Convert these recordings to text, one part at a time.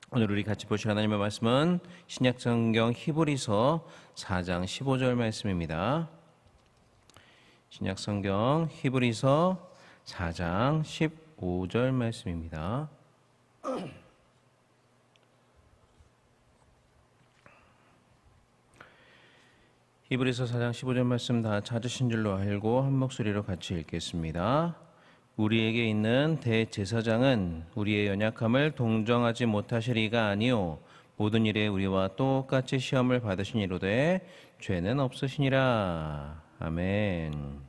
오늘 우리 같이 보실 하나님의 말씀은 신약성경 히브리서 4장 15절 말씀입니다. 신약성경 히브리서 4장 15절 말씀입니다. 히브리서 4장 15절 말씀 다 찾으신 줄로 알고 한 목소리로 같이 읽겠습니다. 우리에게 있는 대제사장은 우리의 연약함을 동정하지 못하시리가 아니요 모든 일에 우리와 똑같이 시험을 받으시니로되 죄는 없으시니라. 아멘.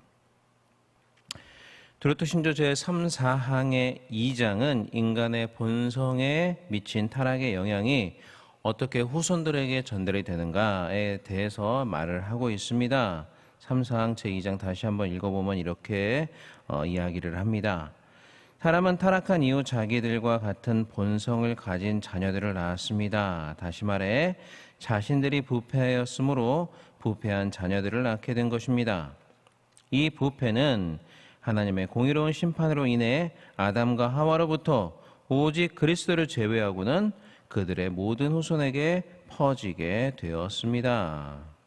두루트 신조 제3, 4항의 2장은 인간의 본성에 미친 타락의 영향이 어떻게 후손들에게 전달이 되는가에 대해서 말을 하고 있습니다. 3, 4항 제2장 다시 한번 읽어보면 이렇게 이야기를 합니다. 사람은 타락한 이후 자기들과 같은 본성을 가진 자녀들을 낳았습니다. 다시 말해 자신들이 부패하였으므로 부패한 자녀들을 낳게 된 것입니다. 이 부패는 하나님의 공의로운 심판으로 인해 아담과 하와로부터 오직 그리스도를 제외하고는 그들의 모든 후손에게 퍼지게 되었습니다.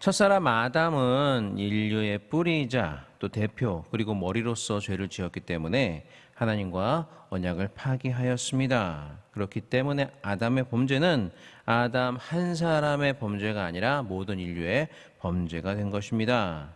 첫사람 아담은 인류의 뿌리이자 또 대표 그리고 머리로서 죄를 지었기 때문에 하나님과 언약을 파기하였습니다. 그렇기 때문에 아담의 범죄는 아담 한 사람의 범죄가 아니라 모든 인류의 범죄가 된 것입니다.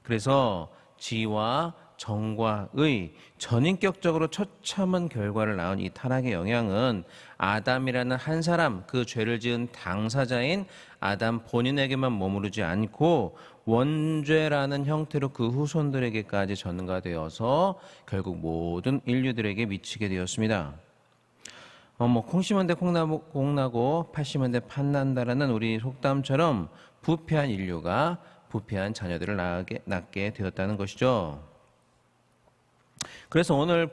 그래서 지와 정과 의 전인격적으로 처참한 결과를 낳은 이 타락의 영향은 아담이라는 한 사람, 그 죄를 지은 당사자인 아담 본인에게만 머무르지 않고 원죄라는 형태로 그 후손들에게까지 전가되어서 결국 모든 인류들에게 미치게 되었습니다. 콩 심은 데 콩 나고 팥 심은 데 팥 난다라는 우리 속담처럼 부패한 인류가 부패한 자녀들을 낳게 되었다는 것이죠. 그래서 오늘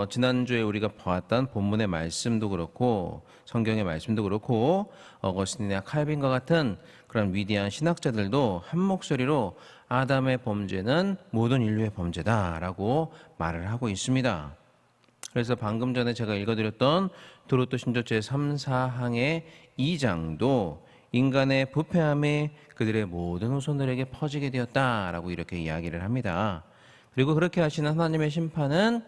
지난주에 우리가 보았던 본문의 말씀도 그렇고 성경의 말씀도 그렇고 어거스틴이나 칼빈과 같은 그런 위대한 신학자들도 한 목소리로 아담의 범죄는 모든 인류의 범죄다라고 말을 하고 있습니다. 그래서 방금 전에 제가 읽어드렸던 두루트 신조 제3, 4항의 2장도 인간의 부패함이 그들의 모든 후손들에게 퍼지게 되었다라고 이렇게 이야기를 합니다. 그리고 그렇게 하시는 하나님의 심판은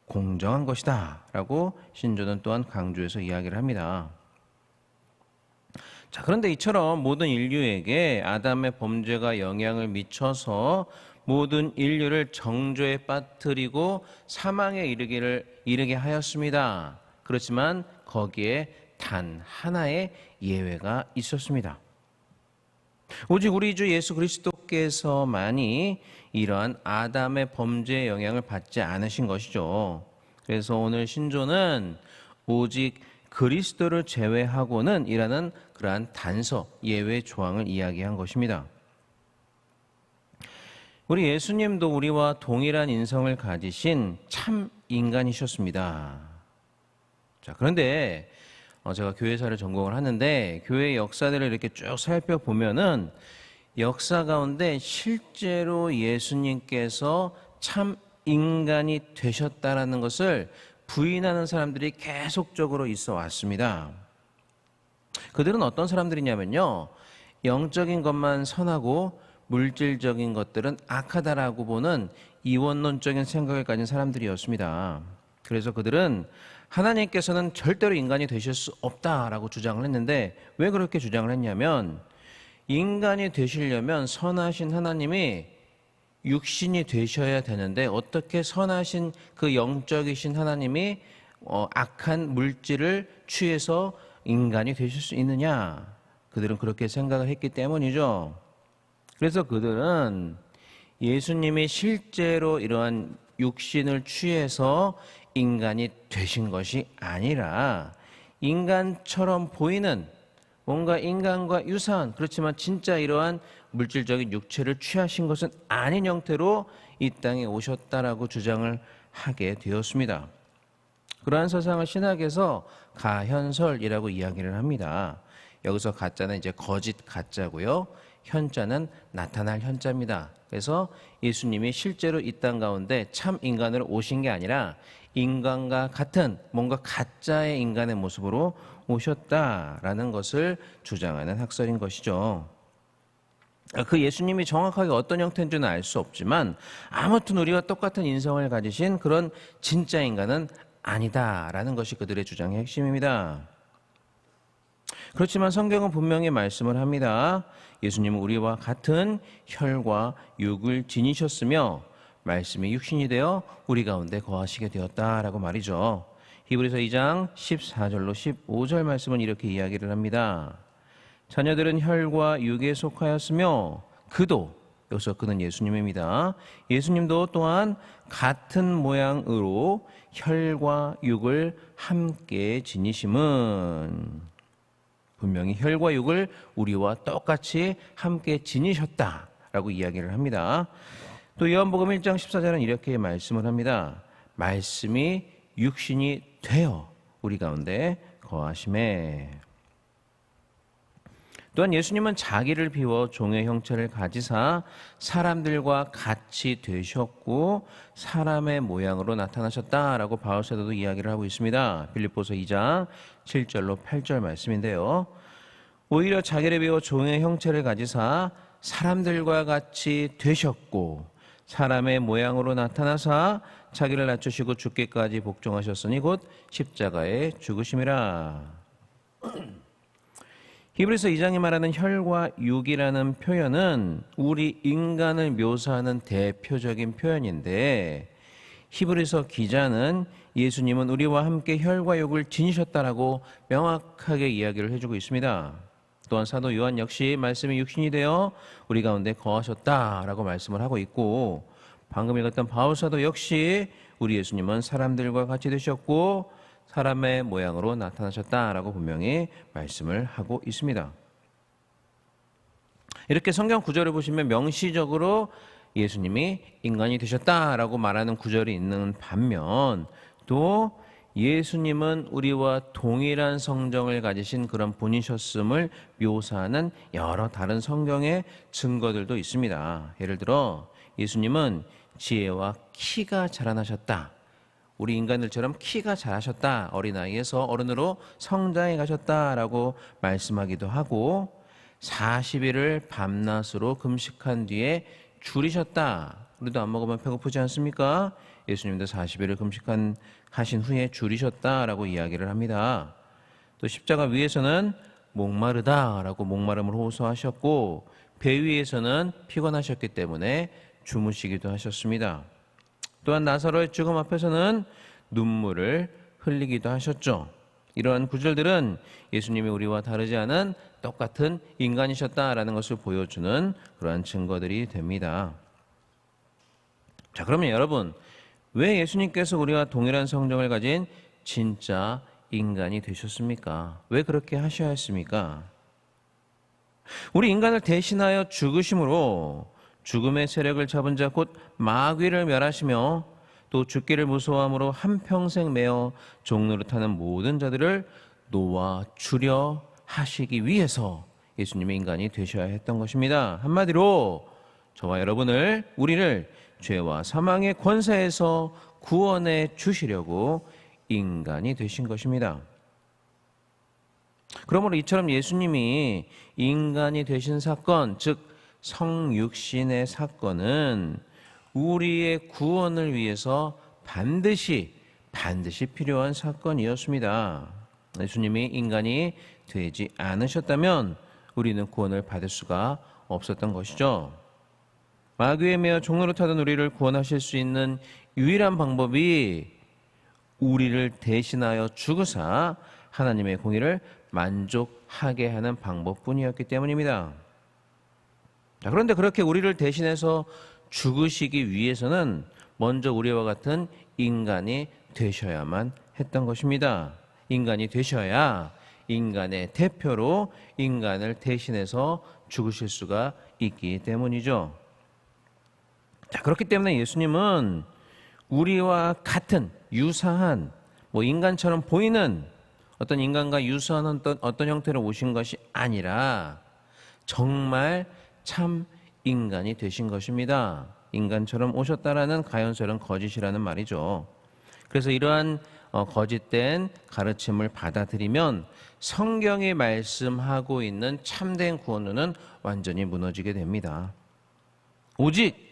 공정한 것이다 라고 신조는 또한 강조해서 이야기를 합니다. 자, 그런데 이처럼 모든 인류에게 아담의 범죄가 영향을 미쳐서 모든 인류를 정죄에 빠뜨리고 사망에 이르게 하였습니다. 그렇지만 거기에 단 하나의 예외가 있었습니다. 오직 우리 주 예수 그리스도께서만이 이러한 아담의 범죄의 영향을 받지 않으신 것이죠. 그래서 오늘 신조는 오직 그리스도를 제외하고는 이라는 그러한 단서, 예외 조항을 이야기한 것입니다. 우리 예수님도 우리와 동일한 인성을 가지신 참 인간이셨습니다. 자, 그런데 제가 교회사를 전공을 하는데 교회 역사들을 이렇게 쭉 살펴보면은 역사 가운데 실제로 예수님께서 참 인간이 되셨다라는 것을 부인하는 사람들이 계속적으로 있어 왔습니다. 그들은 어떤 사람들이냐면요, 영적인 것만 선하고 물질적인 것들은 악하다라고 보는 이원론적인 생각을 가진 사람들이었습니다. 그래서 그들은 하나님께서는 절대로 인간이 되실 수 없다라고 주장을 했는데, 왜 그렇게 주장을 했냐면 인간이 되시려면 선하신 하나님이 육신이 되셔야 되는데 어떻게 선하신 그 영적이신 하나님이 악한 물질을 취해서 인간이 되실 수 있느냐, 그들은 그렇게 생각을 했기 때문이죠. 그래서 그들은 예수님이 실제로 이러한 육신을 취해서 인간이 되신 것이 아니라 인간처럼 보이는 뭔가 인간과 유사한, 그렇지만 진짜 이러한 물질적인 육체를 취하신 것은 아닌 형태로 이 땅에 오셨다라고 주장을 하게 되었습니다. 그러한 서상을 신학에서 가현설이라고 이야기를 합니다. 여기서 가짜는 이제 거짓 가짜고요, 현자는 나타날 현자입니다. 그래서 예수님이 실제로 이 땅 가운데 참 인간으로 오신 게 아니라 인간과 같은 뭔가 가짜의 인간의 모습으로 오셨다라는 것을 주장하는 학설인 것이죠. 그 예수님이 정확하게 어떤 형태인지는 알 수 없지만 아무튼 우리와 똑같은 인성을 가지신 그런 진짜 인간은 아니다라는 것이 그들의 주장의 핵심입니다. 그렇지만 성경은 분명히 말씀을 합니다. 예수님은 우리와 같은 혈과 육을 지니셨으며 말씀이 육신이 되어 우리 가운데 거하시게 되었다라고 말이죠. 히브리서 2장 14절로 15절 말씀은 이렇게 이야기를 합니다. 자녀들은 혈과 육에 속하였으며 그도, 여기서 그는 예수님입니다. 예수님도 또한 같은 모양으로 혈과 육을 함께 지니심은 분명히 혈과 육을 우리와 똑같이 함께 지니셨다라고 이야기를 합니다. 또 요한복음 1장 14절은 이렇게 말씀을 합니다. 말씀이 육신이 되어 우리 가운데 거하심에. 또한 예수님은 자기를 비워 종의 형체를 가지사 사람들과 같이 되셨고 사람의 모양으로 나타나셨다라고 바울사도도 이야기를 하고 있습니다. 빌립보서 2장 7절로 8절 말씀인데요. 오히려 자기를 비워 종의 형체를 가지사 사람들과 같이 되셨고 사람의 모양으로 나타나사 자기를 낮추시고 죽기까지 복종하셨으니 곧 십자가에 죽으심이라. 히브리서 2장이 말하는 혈과 육이라는 표현은 우리 인간을 묘사하는 대표적인 표현인데 히브리서 기자는 예수님은 우리와 함께 혈과 육을 지니셨다라고 명확하게 이야기를 해주고 있습니다. 또한 사도 요한 역시 말씀이 육신이 되어 우리 가운데 거하셨다라고 말씀을 하고 있고 방금 읽었던 바울사도 역시 우리 예수님은 사람들과 같이 되셨고 사람의 모양으로 나타나셨다라고 분명히 말씀을 하고 있습니다. 이렇게 성경 구절을 보시면 명시적으로 예수님이 인간이 되셨다라고 말하는 구절이 있는 반면 또 예수님은 우리와 동일한 성정을 가지신 그런 분이셨음을 묘사하는 여러 다른 성경의 증거들도 있습니다. 예를 들어 예수님은 지혜와 키가 자라나셨다. 우리 인간들처럼 키가 자라셨다. 어린아이에서 어른으로 성장해 가셨다라고 말씀하기도 하고 40일을 밤낮으로 금식한 뒤에 줄이셨다. 우리도 안 먹으면 배고프지 않습니까? 예수님도 40일을 금식하신 후에 줄이셨다라고 이야기를 합니다. 또 십자가 위에서는 목마르다라고 목마름을 호소하셨고 배 위에서는 피곤하셨기 때문에 주무시기도 하셨습니다. 또한 나사로의 죽음 앞에서는 눈물을 흘리기도 하셨죠. 이러한 구절들은 예수님이 우리와 다르지 않은 똑같은 인간이셨다라는 것을 보여주는 그러한 증거들이 됩니다. 자, 그러면 여러분, 왜 예수님께서 우리와 동일한 성정을 가진 진짜 인간이 되셨습니까? 왜 그렇게 하셔야 했습니까? 우리 인간을 대신하여 죽으심으로 죽음의 세력을 잡은 자 곧 마귀를 멸하시며 또 죽기를 무서워함으로 한평생 매어 종노릇하는 모든 자들을 놓아주려 하시기 위해서 예수님의 인간이 되셔야 했던 것입니다. 한마디로 저와 여러분을 우리를 죄와 사망의 권세에서 구원해 주시려고 인간이 되신 것입니다. 그러므로 이처럼 예수님이 인간이 되신 사건, 즉 성육신의 사건은 우리의 구원을 위해서 반드시 필요한 사건이었습니다. 예수님이 인간이 되지 않으셨다면 우리는 구원을 받을 수가 없었던 것이죠. 마귀에 매어 종노릇하던 우리를 구원하실 수 있는 유일한 방법이 우리를 대신하여 죽으사 하나님의 공의를 만족하게 하는 방법뿐이었기 때문입니다. 자, 그런데 그렇게 우리를 대신해서 죽으시기 위해서는 먼저 우리와 같은 인간이 되셔야만 했던 것입니다. 인간이 되셔야 인간의 대표로 인간을 대신해서 죽으실 수가 있기 때문이죠. 자, 그렇기 때문에 예수님은 우리와 같은 유사한 인간처럼 보이는 어떤 인간과 유사한 어떤 형태로 오신 것이 아니라 정말 참 인간이 되신 것입니다. 인간처럼 오셨다라는 가연스러운 거짓이라는 말이죠. 그래서 이러한 거짓된 가르침을 받아들이면 성경이 말씀하고 있는 참된 구원론은 완전히 무너지게 됩니다. 오직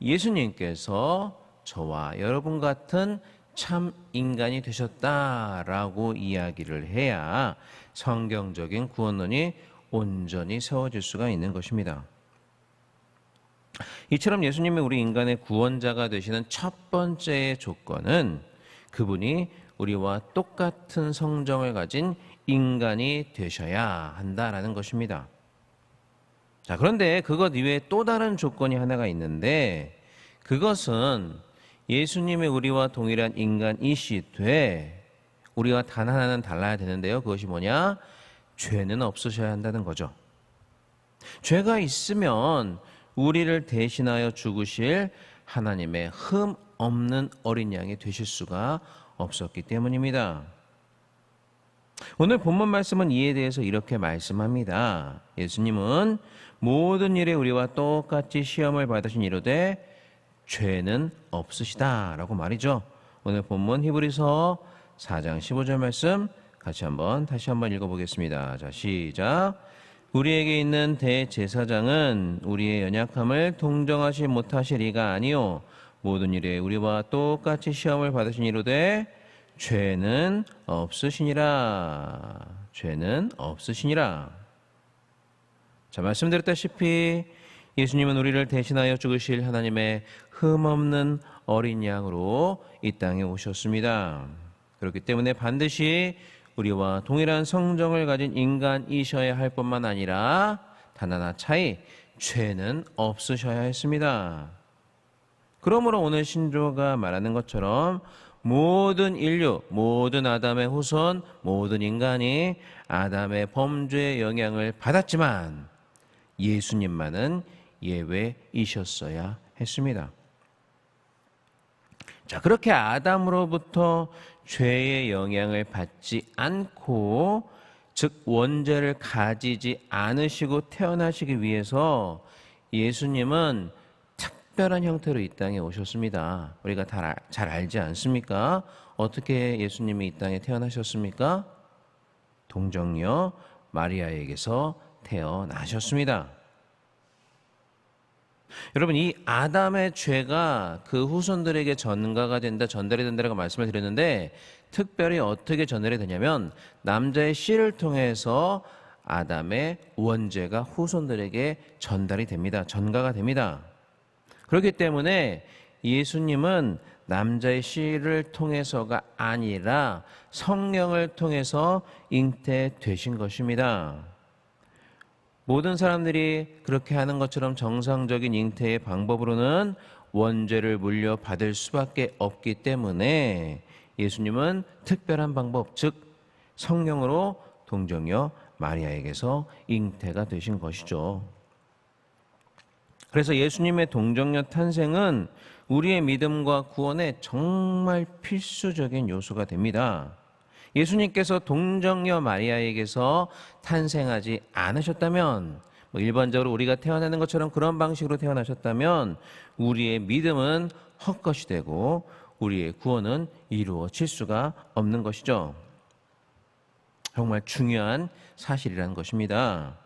예수님께서 저와 여러분 같은 참 인간이 되셨다라고 이야기를 해야 성경적인 구원론이 온전히 세워질 수가 있는 것입니다. 이처럼 예수님이 우리 인간의 구원자가 되시는 첫 번째 조건은 그분이 우리와 똑같은 성정을 가진 인간이 되셔야 한다라는 것입니다. 자, 그런데 그것 이외에 또 다른 조건이 하나가 있는데 그것은 예수님이 우리와 동일한 인간이시되 우리와 단 하나는 달라야 되는데요. 그것이 뭐냐? 죄는 없으셔야 한다는 거죠. 죄가 있으면 우리를 대신하여 죽으실 하나님의 흠 없는 어린 양이 되실 수가 없었기 때문입니다. 오늘 본문 말씀은 이에 대해서 이렇게 말씀합니다. 예수님은 모든 일에 우리와 똑같이 시험을 받으신 이로되 죄는 없으시다라고 말이죠. 오늘 본문 히브리서 4장 15절 말씀 다시 한번 읽어보겠습니다. 자, 시작. 우리에게 있는 대제사장은 우리의 연약함을 동정하지 못하시리가 아니요 모든 일에 우리와 똑같이 시험을 받으시니로되 죄는 없으시니라. 죄는 없으시니라. 자, 말씀드렸다시피 예수님은 우리를 대신하여 죽으실 하나님의 흠없는 어린 양으로 이 땅에 오셨습니다. 그렇기 때문에 반드시 우리와 동일한 성정을 가진 인간이셔야 할 뿐만 아니라 단 하나 차이, 죄는 없으셔야 했습니다. 그러므로 오늘 신조가 말하는 것처럼 모든 인류, 모든 아담의 후손, 모든 인간이 아담의 범죄의 영향을 받았지만 예수님만은 예외이셨어야 했습니다. 자, 그렇게 아담으로부터 죄의 영향을 받지 않고 즉 원죄를 가지지 않으시고 태어나시기 위해서 예수님은 특별한 형태로 이 땅에 오셨습니다. 우리가 잘 알지 않습니까? 어떻게 예수님이 이 땅에 태어나셨습니까? 동정녀 마리아에게서 태어나셨습니다. 여러분, 이 아담의 죄가 그 후손들에게 전달이 된다라고 말씀을 드렸는데 특별히 어떻게 전달이 되냐면 남자의 씨를 통해서 아담의 원죄가 후손들에게 전달이 됩니다. 전가가 됩니다. 그렇기 때문에 예수님은 남자의 씨를 통해서가 아니라 성령을 통해서 잉태되신 것입니다. 모든 사람들이 그렇게 하는 것처럼 정상적인 잉태의 방법으로는 원죄를 물려받을 수밖에 없기 때문에 예수님은 특별한 방법, 즉 성령으로 동정녀 마리아에게서 잉태가 되신 것이죠. 그래서 예수님의 동정녀 탄생은 우리의 믿음과 구원에 정말 필수적인 요소가 됩니다. 예수님께서 동정녀 마리아에게서 탄생하지 않으셨다면, 일반적으로 우리가 태어나는 것처럼 그런 방식으로 태어나셨다면 우리의 믿음은 헛것이 되고 우리의 구원은 이루어질 수가 없는 것이죠. 정말 중요한 사실이라는 것입니다.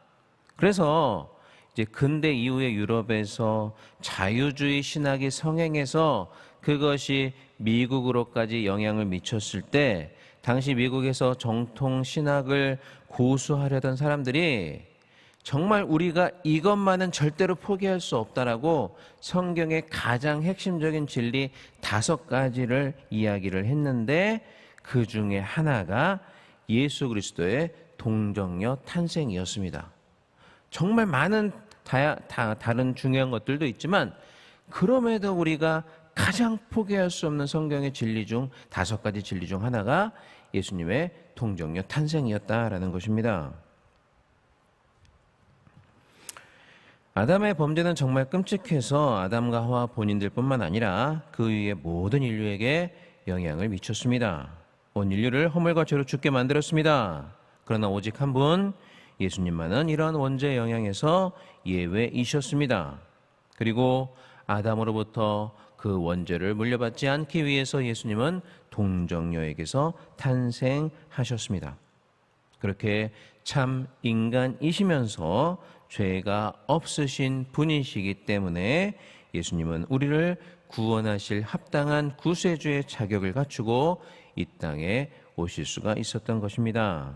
그래서 이제 근대 이후의 유럽에서 자유주의 신학이 성행해서 그것이 미국으로까지 영향을 미쳤을 때 당시 미국에서 정통 신학을 고수하려던 사람들이 정말 우리가 이것만은 절대로 포기할 수 없다라고 성경의 가장 핵심적인 진리 5가지를 이야기를 했는데 그 중에 하나가 예수 그리스도의 동정녀 탄생이었습니다. 정말 많은 다른 중요한 것들도 있지만 그럼에도 우리가 가장 포기할 수 없는 성경의 진리 중 5가지 진리 중 하나가 예수님의 동정녀 탄생이었다라는 것입니다. 아담의 범죄는 정말 끔찍해서 아담과 하와 본인들뿐만 아니라 그 위에 모든 인류에게 영향을 미쳤습니다. 온 인류를 허물과 죄로 죽게 만들었습니다. 그러나 오직 한 분, 예수님만은 이러한 원죄의 영향에서 예외이셨습니다. 그리고 아담으로부터 그 원죄를 물려받지 않기 위해서 예수님은 동정녀에게서 탄생하셨습니다. 그렇게 참 인간이시면서 죄가 없으신 분이시기 때문에 예수님은 우리를 구원하실 합당한 구세주의 자격을 갖추고 이 땅에 오실 수가 있었던 것입니다.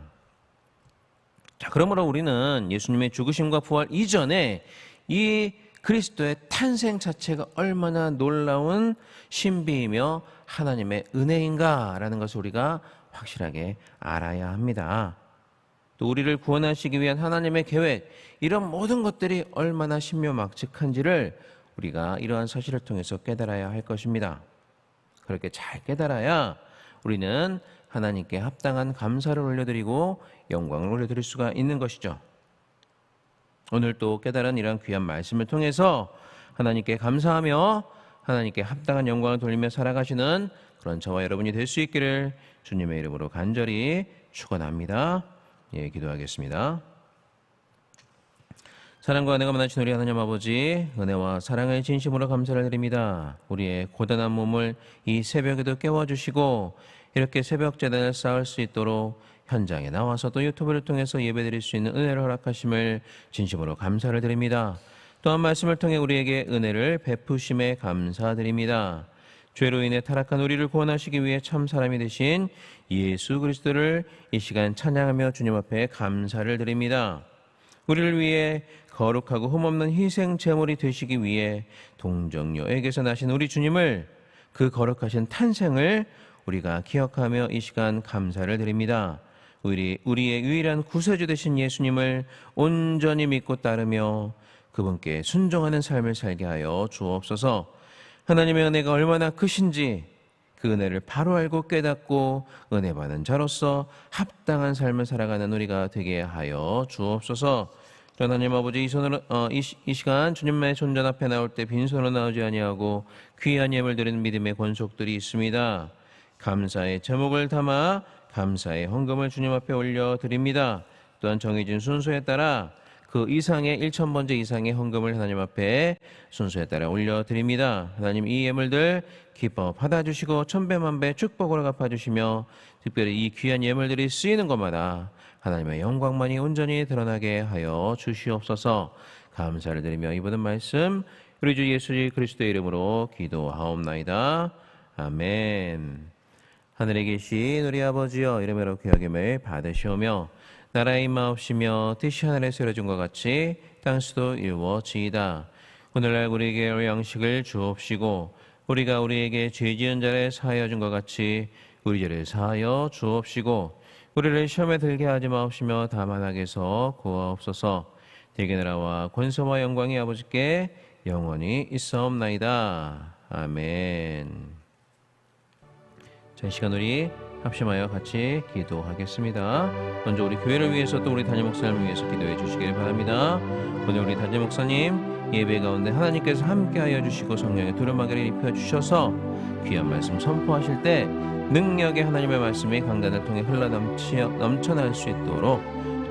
자, 그러므로 우리는 예수님의 죽으심과 부활 이전에 이 그리스도의 탄생 자체가 얼마나 놀라운 신비이며 하나님의 은혜인가라는 것을 우리가 확실하게 알아야 합니다. 또 우리를 구원하시기 위한 하나님의 계획, 이런 모든 것들이 얼마나 신묘막측한지를 우리가 이러한 사실을 통해서 깨달아야 할 것입니다. 그렇게 잘 깨달아야 우리는 하나님께 합당한 감사를 올려드리고 영광을 올려드릴 수가 있는 것이죠. 오늘 또 깨달은 이러한 귀한 말씀을 통해서 하나님께 감사하며 하나님께 합당한 영광을 돌리며 살아가시는 그런 저와 여러분이 될 수 있기를 주님의 이름으로 간절히 축원합니다. 예, 기도하겠습니다. 사랑과 은혜가 많으신 우리 하나님 아버지, 은혜와 사랑을 진심으로 감사를 드립니다. 우리의 고단한 몸을 이 새벽에도 깨워주시고 이렇게 새벽 제단을 쌓을 수 있도록 현장에 나와서 또 유튜브를 통해서 예배드릴 수 있는 은혜를 허락하심을 진심으로 감사를 드립니다. 또한 말씀을 통해 우리에게 은혜를 베푸심에 감사드립니다. 죄로 인해 타락한 우리를 구원하시기 위해 참 사람이 되신 예수 그리스도를 이 시간 찬양하며 주님 앞에 감사를 드립니다. 우리를 위해 거룩하고 흠없는 희생 제물이 되시기 위해 동정녀에게서 나신 우리 주님을, 그 거룩하신 탄생을 우리가 기억하며 이 시간 감사를 드립니다. 우리의 유일한 구세주 되신 예수님을 온전히 믿고 따르며 그분께 순종하는 삶을 살게 하여 주옵소서. 하나님의 은혜가 얼마나 크신지 그 은혜를 바로 알고 깨닫고 은혜 받는 자로서 합당한 삶을 살아가는 우리가 되게 하여 주옵소서. 하나님 아버지, 이 시간 주님의 손전 앞에 나올 때 빈손으로 나오지 아니하고 귀한 예물 드리는 믿음의 권속들이 있습니다. 감사의 제목을 담아 감사의 헌금을 주님 앞에 올려드립니다. 또한 정해진 순서에 따라 그 이상의 1,000번째 이상의 헌금을 하나님 앞에 순서에 따라 올려드립니다. 하나님, 이 예물들 기뻐 받아주시고 천배만배 축복으로 갚아주시며 특별히 이 귀한 예물들이 쓰이는 것마다 하나님의 영광만이 온전히 드러나게 하여 주시옵소서. 감사를 드리며 이보는 말씀 우리 주 예수 그리스도의 이름으로 기도하옵나이다. 아멘. 하늘에 계신 우리 아버지여, 이름으로 여김을 받으시오며 나라의 임하옵시며 뜻이 하늘에서 이루어진 것 같이 땅에서도 이루어지이다. 오늘날 우리에게 양식을 주옵시고 우리가 우리에게 죄 지은 자를 사하여 준 것 같이 우리 죄를 사하여 주옵시고 우리를 시험에 들게 하지 마옵시며 다만 악에서 구하옵소서. 대개 나라와 권세와 영광이 아버지께 영원히 있사옵나이다. 아멘. 자, 이 시간 우리 합심하여 같이 기도하겠습니다. 먼저 우리 교회를 위해서 또 우리 담임 목사님을 위해서 기도해 주시길 바랍니다. 오늘 우리 담임 목사님 예배 가운데 하나님께서 함께하여 주시고 성령의 두루마기를 입혀주셔서 귀한 말씀 선포하실 때 능력의 하나님의 말씀이 강단을 통해 넘쳐날 수 있도록,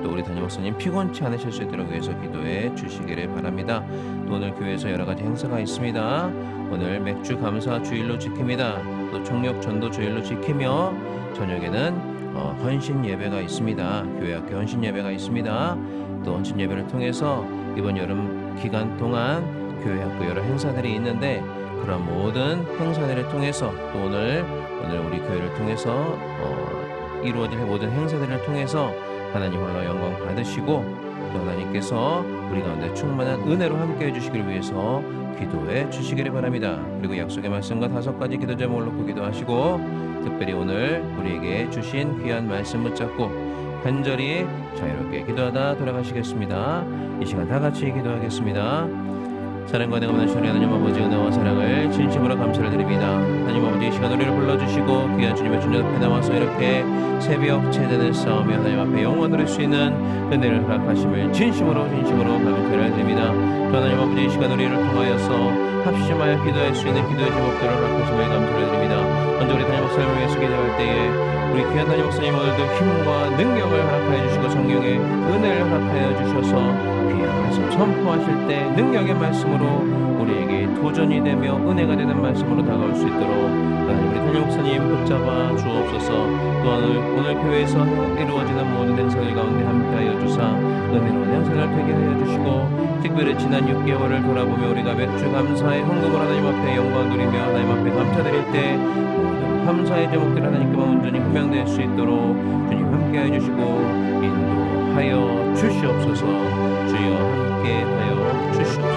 또 우리 담임 목사님 피곤치 않으실 수 있도록 위해서 기도해 주시기를 바랍니다. 또 오늘 교회에서 여러 가지 행사가 있습니다. 오늘 맥주 감사 주일로 지킵니다. 또 총력 전도 주일로 지키며 저녁에는 헌신 예배가 있습니다. 교회 학교 헌신 예배가 있습니다. 또 헌신 예배를 통해서 이번 여름 기간 동안 교회 학교 여러 행사들이 있는데 그런 모든 행사들을 통해서 또 오늘 우리 교회를 통해서 이루어질 모든 행사들을 통해서 하나님 홀로 영광 받으시고 또 하나님께서 우리 가운데 충만한 은혜로 함께 해주시기를 위해서 기도해 주시기를 바랍니다. 그리고 약속의 말씀과 5가지 기도 제목을 놓고 기도하시고 특별히 오늘 우리에게 주신 귀한 말씀 붙잡고 간절히 자유롭게 기도하다 돌아가시겠습니다. 이 시간 다 같이 기도하겠습니다. 사랑과 은혜가 많으신 우리 하나님 아버지, 은혜와 사랑을 진심으로 감사를 드립니다. 하나님 아버지, 이 시간 우리를 불러주시고 귀한 주님의 존재 앞에 나와서 이렇게 새벽 제단을 쌓으며 하나님 앞에 영원 드릴 수 있는 은혜를 허락하심을 진심으로 감사를 드립니다. 또 하나님 아버지, 이 시간 우리를 통하여서 합심하여 기도할 수 있는 기도의 제목들을 허락하심을 감사를 드립니다. 먼저 우리 담임 목사님을 위해서 기도할 때에 우리 귀한 담임 목사님 오늘도 힘과 능력을 허락하여 주시고 성령의 은혜를 허락하여 주셔서 귀한 말씀 선포하실 때 능력의 말씀으로 우리에게 도전이 되며 은혜가 되는 말씀으로 다가올 수 있도록 하나님 우리 담임 목사님 붙잡아 주옵소서. 또한 오늘 교회에서 이루어지는 모든 행사들 가운데 함께하여 주사 은혜로운 행사를 되게 하여 주시고 특별히 지난 6개월을 돌아보며 우리가 몇 주 감사의 헌금을 하나님 앞에 영광 드리며 하나님 앞에 감사드릴 때 모든 감사의 제목들 하나님께만 온전히 분명될 수 있도록 주님 함께하여 주시고 인도하여 주시옵소서. 주여 함께하여 주시옵소서.